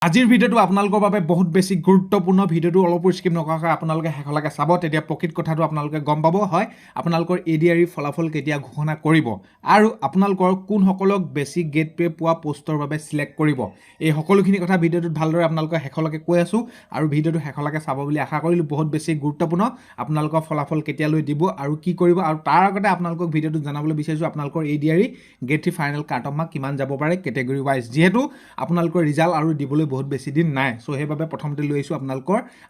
আজিৰ ভিডিঅ'টো আপোনালোকৰ বাবে বহুত বেছি গুৰুত্বপূৰ্ণ। ভিডিঅ'টো অলপো স্কিপ নকৰাকৈ আপোনালোকে শেষলৈকে চাব, তেতিয়া প্ৰকৃত কথাটো আপোনালোকে গম পাব। হয়, আপোনালোকৰ ADRE ফলাফল কেতিয়া ঘোষণা কৰিব আৰু আপোনালোকৰ কোনসকলক বেছি গ্ৰেড পে পোৱা পোষ্টৰ বাবে চিলেক্ট কৰিব, এই সকলোখিনি কথা ভিডিঅ'টোত ভালদৰে আপোনালোকে শেষলৈকে কৈ আছোঁ আৰু ভিডিঅ'টো শেষলৈকে চাব বুলি আশা কৰিলোঁ। বহুত বেছি গুৰুত্বপূৰ্ণ। আপোনালোকৰ ফলাফল কেতিয়ালৈ দিব আৰু কি কৰিব, আৰু তাৰ আগতে আপোনালোকক ভিডিঅ'টোত জনাবলৈ বিচাৰিছোঁ আপোনালোকৰ ADRE grade 3 final cut off mark কিমান যাব পাৰে কেটেগৰী ৱাইজ, যিহেতু আপোনালোকৰ ৰিজাল্ট আৰু দিবলৈ বহুত বেছি দিন নাই। সো সেইভাবে প্ৰথমতে লৈ আহিছোঁ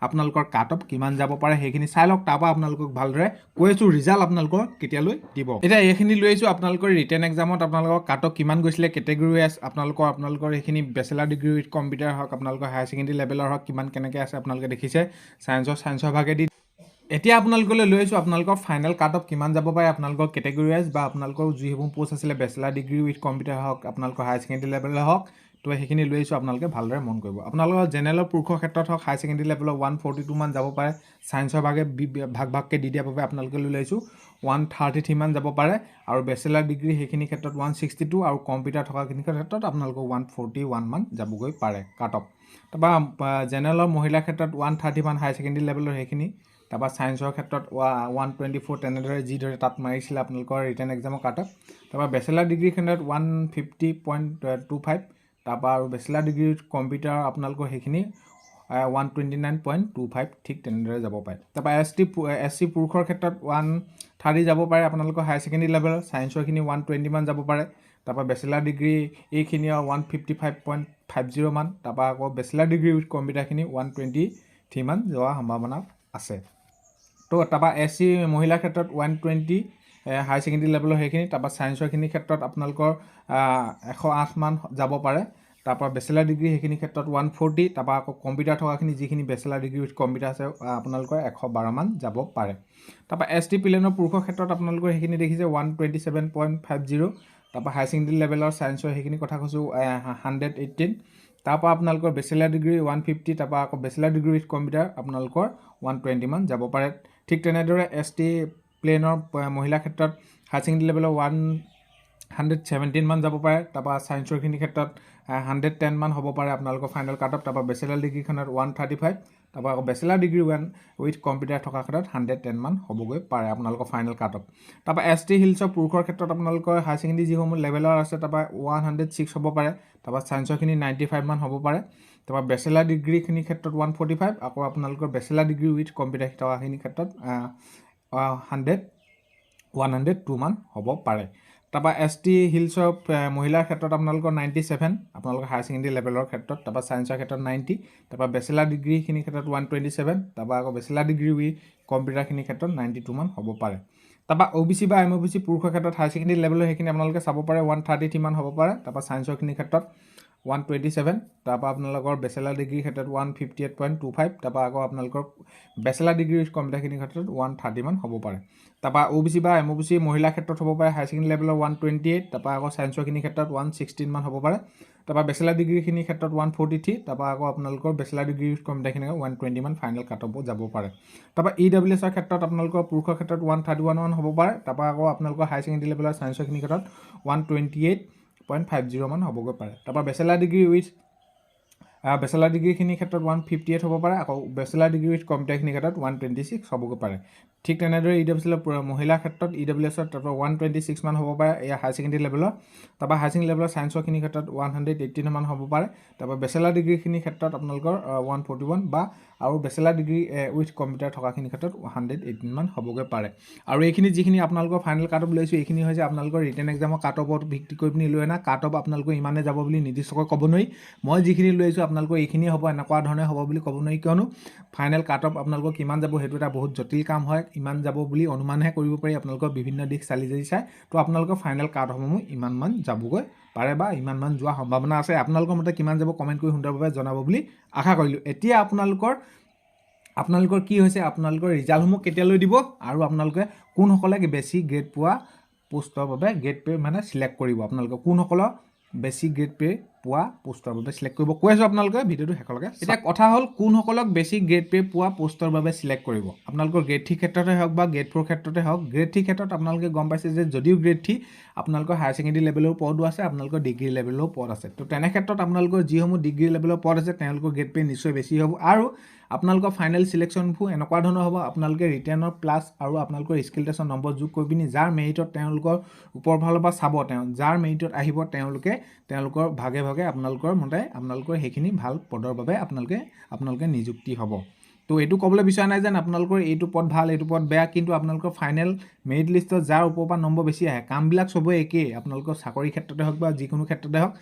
আপোনালোকৰ কাট অফ কিমান যাব পাৰে সেইখিনি চাই লওক, তাৰপৰা আপোনালোকক ভালদৰে কৈ আছোঁ ৰিজাল্ট আপোনালোকৰ কেতিয়ালৈ দিব। এতিয়া এইখিনি লৈ আহিছোঁ আপোনালোকৰ ৰিটেন এক্সামত আপোনালোকৰ কাট অফ কিমান গৈছিলে কেটেগৰী ৱাইজ, আপোনালোকৰ এইখিনি বেচেলাৰ ডিগ্ৰী উইথ কম্পিউটাৰ হওক, আপোনালোকৰ হায়াৰ ছেকেণ্ডেৰী লেভেলৰ হওক কিমান কেনেকৈ আছে আপোনালোকে দেখিছে ছায়েন্সৰ ভাগেদি। এতিয়া আপোনালোকলৈ লৈ আহিছোঁ আপোনালোকৰ ফাইনেল কাট অফ কিমান যাব পাৰে আপোনালোকৰ কেটেগৰী ৱাইজ, বা আপোনালোকৰ যিসমূহ পোষ্ট আছিলে বেচেলাৰ ডিগ্ৰী উইথ কম্পিউটাৰ হওক, আপোনালোকৰ হায়াৰ ছেকেণ্ডেৰী লেভেলৰ হওক, তো সেইখিনি লৈ আহিছোঁ আপোনালোকে ভালদৰে মন কৰিব। আপোনালোকৰ জেনেৰেলৰ পুৰুষৰ ক্ষেত্ৰত হওক হায়াৰ ছেকেণ্ডেৰী লেভেলৰ 142 মান যাব পাৰে, ছায়েন্সৰ ভাগে ভাগকৈ দি দিয়াৰ বাবে আপোনালোকে লৈ আহিছোঁ 133 মান যাব পাৰে, আৰু বেচেলাৰ ডিগ্ৰী সেইখিনি ক্ষেত্ৰত 162, আৰু কম্পিউটাৰ থকাখিনি ক্ষেত্ৰত আপোনালোকৰ 141 মান যাবগৈ পাৰে কাট অফ। তাৰপৰা জেনেৰেলৰ মহিলাৰ ক্ষেত্ৰত 130 মান হায়াৰ ছেকেণ্ডেৰী লেভেলৰ সেইখিনি, তাৰপৰা ছায়েন্সৰ ক্ষেত্ৰত 124 তেনেদৰে যিদৰে তাত মাৰিছিলে আপোনালোকৰ ৰিটেন এক্সামৰ কাট অফ। তাৰপৰা বেচেলাৰ ডিগ্ৰীৰ ক্ষেত্ৰত 150.25, তাৰপৰা আৰু বেচেলাৰ ডিগ্ৰী কম্পিউটাৰ আপোনালোকৰ সেইখিনি 129.25 ঠিক তেনেদৰে যাব পাৰে। তাৰপৰা SC পুৰুষৰ ক্ষেত্ৰত 130 যাব পাৰে আপোনালোকৰ হায়াৰ ছেকেণ্ডেৰী লেভেলৰ, ছায়েন্সৰখিনি 120 মান যাব পাৰে, তাৰপৰা বেচেলাৰ ডিগ্ৰী এইখিনি 155.50 মান, তাৰপৰা আকৌ বেচেলাৰ ডিগ্ৰী উইথ কম্পিউটাৰখিনি 123 মান যোৱাৰ সম্ভাৱনা আছে। তো তাৰপৰা SC মহিলাৰ ক্ষেত্ৰত 120 হায়াৰ ছেকেণ্ডেৰী লেভেলৰ সেইখিনি, তাৰপৰা ছায়েন্সৰখিনি ক্ষেত্ৰত আপোনালোকৰ 108 মান যাব পাৰে, তাৰপৰা বেচেলাৰ ডিগ্ৰী সেইখিনি ক্ষেত্ৰত 140, তাৰপৰা আকৌ কম্পিউটাৰ থকাখিনি যিখিনি বেচেলাৰ ডিগ্ৰী উইথ কম্পিউটাৰ আছে আপোনালোকৰ 112 মান যাব পাৰে। তাৰপৰা ST প্লেনৰ পুৰুষৰ ক্ষেত্ৰত আপোনালোকৰ সেইখিনি দেখিছে 127.50, তাৰপৰা হায়াৰ ছেকেণ্ডেৰী লেভেলৰ ছায়েন্সৰ সেইখিনি কথা কৈছোঁ 118, তাৰপৰা আপোনালোকৰ বেচেলাৰ ডিগ্ৰী 150, তাৰপৰা আকৌ বেচেলাৰ ডিগ্ৰী উইথ কম্পিউটাৰ আপোনালোকৰ 120 মান যাব পাৰে। ঠিক তেনেদৰে ST প্লেনৰ মহিলাৰ ক্ষেত্ৰত হায়াৰ ছেকেণ্ডেৰী লেভেলৰ 117 মান যাব পাৰে, তাৰপৰা ছায়েন্সৰখিনি ক্ষেত্ৰত 110 মান হ'ব পাৰে আপোনালোকৰ ফাইনেল কাট অফ। তাৰপৰা বেচেলাৰ ডিগ্ৰীখনত 135, তাৰপৰা আকৌ বেচেলাৰ ডিগ্ৰী উইথ কম্পিউটাৰ থকা ক্ষেত্ৰত 110 মান হ'বগৈ পাৰে আপোনালোকৰ ফাইনেল কাট অফ। তাৰপৰা ST হিলছৰ পুৰুষৰ ক্ষেত্ৰত আপোনালোকৰ হায়াৰ ছেকেণ্ডেৰী যিসমূহ লেভেলৰ আছে তাৰপৰা 106 হ'ব পাৰে, তাৰপৰা ছায়েন্সৰখিনি 95 মান হ'ব পাৰে, তাৰপৰা বেচেলাৰ ডিগ্ৰীখিনিৰ ক্ষেত্ৰত 145, আকৌ আপোনালোকৰ বেচেলাৰ ডিগ্ৰী উইথ কম্পিউটাৰ থকাখিনিৰ ক্ষেত্ৰত 102 মান হ'ব পাৰে। তাৰপৰা ST হিলছৰ মহিলাৰ ক্ষেত্ৰত আপোনালোকৰ 97 আপোনালোকৰ হায়াৰ ছেকেণ্ডেৰী লেভেলৰ ক্ষেত্ৰত, তাৰপৰা ছায়েন্সৰ ক্ষেত্ৰত 90, তাৰপৰা বেচেলাৰ ডিগ্ৰীখিনিৰ ক্ষেত্ৰত 127, তাৰপৰা আকৌ বেচেলাৰ ডিগ্ৰী উইথ কম্পিউটাৰখিনিৰ ক্ষেত্ৰত 92 মান হ'ব পাৰে। তাৰপৰা OBC বা MOBC পুৰুষৰ ক্ষেত্ৰত হায়াৰ ছেকেণ্ডেৰী লেভেলৰ সেইখিনি আপোনালোকে চাব পাৰে 133 মান হ'ব পাৰে, তাৰপৰা ছায়েন্সৰখিনিৰ ক্ষেত্ৰত 127, তাৰপৰা আপোনালোকৰ বেচেলাৰ ডিগ্ৰীৰ ক্ষেত্ৰত 158.25, তাৰপৰা আকৌ আপোনালোকৰ বেচেলাৰ ডিগ্ৰী উইথ কম্পিউটাৰখিনিৰ ক্ষেত্ৰত 130 মান হ'ব পাৰে। তাৰপৰা OBC বা MOBC মহিলাৰ ক্ষেত্ৰত হ'ব পাৰে হায়াৰ ছেকেণ্ডেৰী লেভেলৰ 128, তাৰপৰা আকৌ ছায়েন্সৰখিনিৰ ক্ষেত্ৰত 116 মান হ'ব পাৰে, তাৰপৰা বেচেলাৰ ডিগ্ৰীখিনিৰ ক্ষেত্ৰত 143, তাৰপৰা আকৌ আপোনালোকৰ বেচেলাৰ ডিগ্ৰী উইথ কম্পিউটাৰখিনি 120 মান ফাইনেল কাট অফ যাব পাৰে। তাৰপৰা EWSৰ ক্ষেত্ৰত আপোনালোকৰ পুৰুষৰ ক্ষেত্ৰত 131 মান হ'ব পাৰে, তাৰপৰা আকৌ আপোনালোকৰ হায়াৰ ছেকেণ্ডেৰী লেভেলৰ ছায়েন্সৰখিনিৰ ক্ষেত্ৰত 128.50 মান হ'বগৈ পাৰে। তাৰপৰা বেচেলাৰ ডিগ্ৰীখিনিৰ ক্ষেত্ৰত 158 হ'ব পাৰে, আকৌ বেচেলাৰ ডিগ্ৰী উইথ কম্পিউটাৰখিনিৰ ক্ষেত্ৰত 126 হ'বগৈ পাৰে। ঠিক তেনেদৰে EWSৰ মহিলাৰ ক্ষেত্ৰত EWSৰ তাৰপৰা 126 মান হ'ব পাৰে এয়া হায়াৰ ছেকেণ্ডেৰী লেভেলৰ, তাৰপৰা হায়াৰ ছেকেণ্ডেৰী লেভেলৰ ছায়েন্সৰখিনিৰ ক্ষেত্ৰত 118 মান হ'ব পাৰে, তাৰপৰা বেচেলাৰ ডিগ্ৰীখিনিৰ ক্ষেত্ৰত আপোনালোকৰ 141 বা আৰু বেচেলাৰ ডিগ্ৰী উইথ কম্পিউটাৰ থকাখিনিৰ ক্ষেত্ৰত 118 মান হ'বগৈ পাৰে। আৰু এইখিনি যিখিনি আপোনালোকৰ ফাইনেল কাট অফ লৈছোঁ এইখিনি হৈছে আপোনালোকৰ ৰিটেন এক্সামৰ কাট অফত ভিত্তি কৰি পিনি লৈ অনা কাট অফ। আপোনালোকৰ ইমানে যাব বুলি নিৰ্দিষ্টকৈ ক'ব নোৱাৰি, মই যিখিনি লৈ আহিছোঁ আপোনালোকৰ এইখিনিয়ে হ'ব এনেকুৱা ধৰণে হ'ব বুলি ক'ব নোৱাৰি, কিয়নো ফাইনেল কাট অফ আপোনালোকৰ কিমান যাব সেইটো এটা বহুত জটিল কাম হয়, ইমান যাব বুলি অনুমানহে কৰিব পাৰি আপোনালোকৰ বিভিন্ন দিশ চালি জাৰি চাই। তো আপোনালোকৰ ফাইনেল কাট অফসমূহ ইমান মান যাবগৈ পাৰে বা ইমান মান যোৱাৰ সম্ভাৱনা আছে। আপোনালোকৰ মতে কিমান যাব কমেণ্ট কৰি সুন্দৰভাৱে জনাব বুলি আশা কৰিলোঁ। এতিয়া আপোনালোকৰ কি হৈছে, আপোনালোকৰ ৰিজাল্টসমূহ কেতিয়ালৈ দিব আৰু আপোনালোকে কোনসকলে বেছি গ্ৰেড পোৱা পোষ্টৰ বাবে গ্ৰেড পে মানে চিলেক্ট কৰিব, আপোনালোকে কোনসকলৰ বেছি গ্ৰেড পে পোৱা পোষ্টৰ বাবে সিলেক্ট কৰিব কৈ আছোঁ আপোনালোকে ভিডিঅ'টো শেষলৈকে। এতিয়া কথা হ'ল কোনসকলক বেছি গ্ৰেড পে পোৱা পোষ্টৰ বাবে সিলেক্ট কৰিব। আপোনালোকৰ গ্ৰেড 3 ক্ষেত্ৰতে হওক বা গ্ৰেড 4 ক্ষেত্ৰতে হওক। গ্ৰেড 3 ক্ষেত্ৰত আপোনালোকে গম পাইছে যে যদিও গ্ৰেড 3 আপোনালোকৰ হায়াৰ ছেকেণ্ডেৰী লেভেলৰ পদো আছে, আপোনালোকৰ ডিগ্ৰী লেভেলৰ পদ আছে। তো তেনে ক্ষেত্ৰত আপোনালোকৰ যিসমূহ ডিগ্ৰী লেভেলৰ পদ আছে তেওঁলোকৰ গ্ৰেড পে নিশ্চয় বেছি হ'ব। আৰু আপোনালোকৰ ফাইনেল চিলেকশ্যনবোৰ এনেকুৱা ধৰণৰ হ'ব, আপোনালোকে ৰিটেনৰ প্লাছ আৰু আপোনালোকৰ স্কিল টেষ্টৰ নম্বৰ যোগ কৰি পিনি যাৰ মেৰিটত তেওঁলোকৰ ওপৰ ফালৰ পৰা চাব, যাৰ মেৰিটত আহিব তেওঁলোকৰ ভাগে ভাগে আপোনালোকৰ মতে আপোনালোকৰ সেইখিনি ভাল পদৰ বাবে আপোনালোকে নিযুক্তি হ'ব। তো এইটো ক'বলৈ বিচৰা নাই যেন আপোনালোকৰ এইটো পদ ভাল এইটো পদ বেয়া, কিন্তু আপোনালোকৰ ফাইনেল মেৰিট লিষ্টত যাৰ ওপৰৰ পৰা নম্বৰ বেছি আহে, কামবিলাক চবৰে একেই, আপোনালোকৰ চাকৰি ক্ষেত্ৰতে হওক বা যিকোনো ক্ষেত্ৰতে হওক,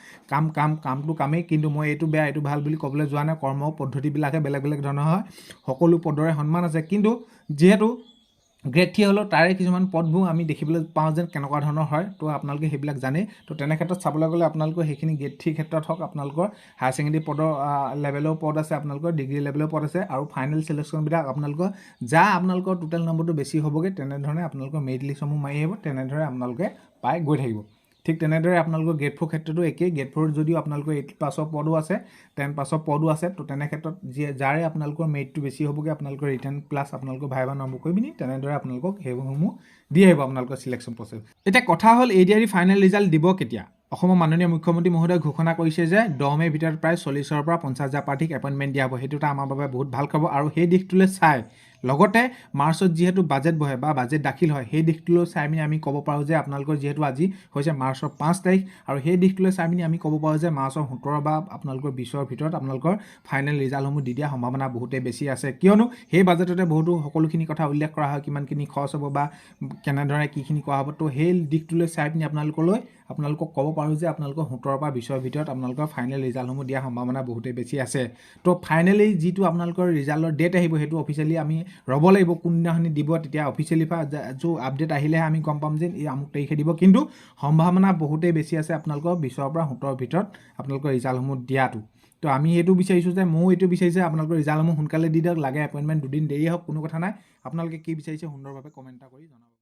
কামটো কামেই, কিন্তু মই এইটো বেয়া এইটো ভাল বুলি ক'বলৈ যোৱা নাই। কৰ্ম পদ্ধতিবিলাকে বেলেগ বেলেগ ধৰণৰ হয়, সকলো পদৰে সন্মান আছে, কিন্তু যিহেতু গ্ৰেড 3 হ'লেও তাৰে কিছুমান পদবোৰ আমি দেখিবলৈ পাওঁ যেন কেনেকুৱা ধৰণৰ হয়। তো আপোনালোকে সেইবিলাক জানেই। তো তেনে ক্ষেত্ৰত চাবলৈ গ'লে আপোনালোকৰ সেইখিনি গ্ৰেড 3 ক্ষেত্ৰত হওক, আপোনালোকৰ হায়াৰ ছেকেণ্ডেৰী পদৰ লেভেলৰ পদ আছে, আপোনালোকৰ ডিগ্ৰী লেভেলৰ পদ আছে, আৰু ফাইনেল চিলেকশ্যনবিলাক আপোনালোকৰ টোটেল নম্বৰটো বেছি হ'বগৈ, তেনেধৰণে আপোনালোকৰ মেৰিট লিষ্টসমূহ মাৰি আহিব, তেনেদৰে আপোনালোকে পাই গৈ থাকিব। ঠিক তেনেদৰে আপোনালোকৰ গ্ৰেড 4 ক্ষেত্ৰতো একেই। গ্ৰেড 4 যদিও আপোনালোকৰ 80+ পদো আছে, 10+ পদো আছে, তো তেনে ক্ষেত্ৰত যাৰে আপোনালোকৰ মেৰিটটো বেছি হ'বগৈ, আপোনালোকৰ ৰিটাৰ্ণ প্লাছ আপোনালোকৰ ভাইভা নম্বৰ কৰি পিনি তেনেদৰে আপোনালোকক সেইসমূহ দি আহিব আপোনালোকৰ চিলেকশ্যন প্ৰচেছ। এতিয়া কথা হ'ল ADRE ফাইনেল ৰিজাল্ট দিব কেতিয়া? অসমৰ মাননীয় মুখ্যমন্ত্ৰী মহোদয়ে ঘোষণা কৰিছে যে 10 মে'ৰ ভিতৰত প্ৰায় 40,000 পৰা 50,000 প্ৰাৰ্থীক এপইণ্টমেণ্ট দিয়া হ'ব। সেইটো এটা আমাৰ বাবে বহুত ভাল খবৰ, আৰু সেই দিশটোলৈ চাই লগতে মাৰ্চত যিহেতু বাজেট বহে বা বাজেট দাখিল হয়, সেই দিশটোলৈ চাই পিনি আমি ক'ব পাৰোঁ যে আপোনালোকৰ যিহেতু আজি হৈছে মাৰ্চৰ 5 তাৰিখ, আৰু সেই দিশটোলৈ চাই পিনি আমি ক'ব পাৰোঁ যে মাৰ্চৰ 17 বা আপোনালোকৰ 20ৰ ভিতৰত আপোনালোকৰ ফাইনেল ৰিজাল্টসমূহ দি দিয়াৰ সম্ভাৱনা বহুতেই বেছি আছে। কিয়নো সেই বাজেটতে সকলোখিনি কথা উল্লেখ কৰা হয়, কিমানখিনি খৰচ হ'ব বা কেনেদৰে কিখিনি কৰা হ'ব। তো সেই দিশটোলৈ চাই পিনি আপোনালোকক ক'ব পাৰোঁ যে আপোনালোকৰ 17 পৰা 20ৰ ভিতৰত আপোনালোকৰ ফাইনেল ৰিজাল্টসমূহ দিয়াৰ সম্ভাৱনা বহুতেই বেছি আছে। তো ফাইনেলি যিটো আপোনালোকৰ ৰিজাল্টৰ ডেট আহিব, সেইটো অফিচিয়েলি আমি ৰ'ব লাগিব কোনদিনাখনি দিব, তেতিয়া অফিচিয়েলি আপডেট আহিলেহে আমি গম পাম যে এই আমুক তাৰিখে দিব। কিন্তু সম্ভাৱনা বহুতেই বেছি আছে আপোনালোকৰ 20ৰ পৰা 17ৰ ভিতৰত আপোনালোকৰ ৰিজাল্টসমূহ দিয়াটো। তো আমি এইটো বিচাৰিছোঁ যে ময়ো এইটো বিচাৰিছোঁ যে আপোনালোকৰ ৰিজাল্টসমূহ সোনকালে দি দিয়ক, লাগে এপইণ্টমেণ্ট দুদিন দেৰি হওক, কোনো কথা নাই। আপোনালোকে কি বিচাৰিছে সুন্দৰভাৱে কমেণ্ট এটা কৰি জনাব।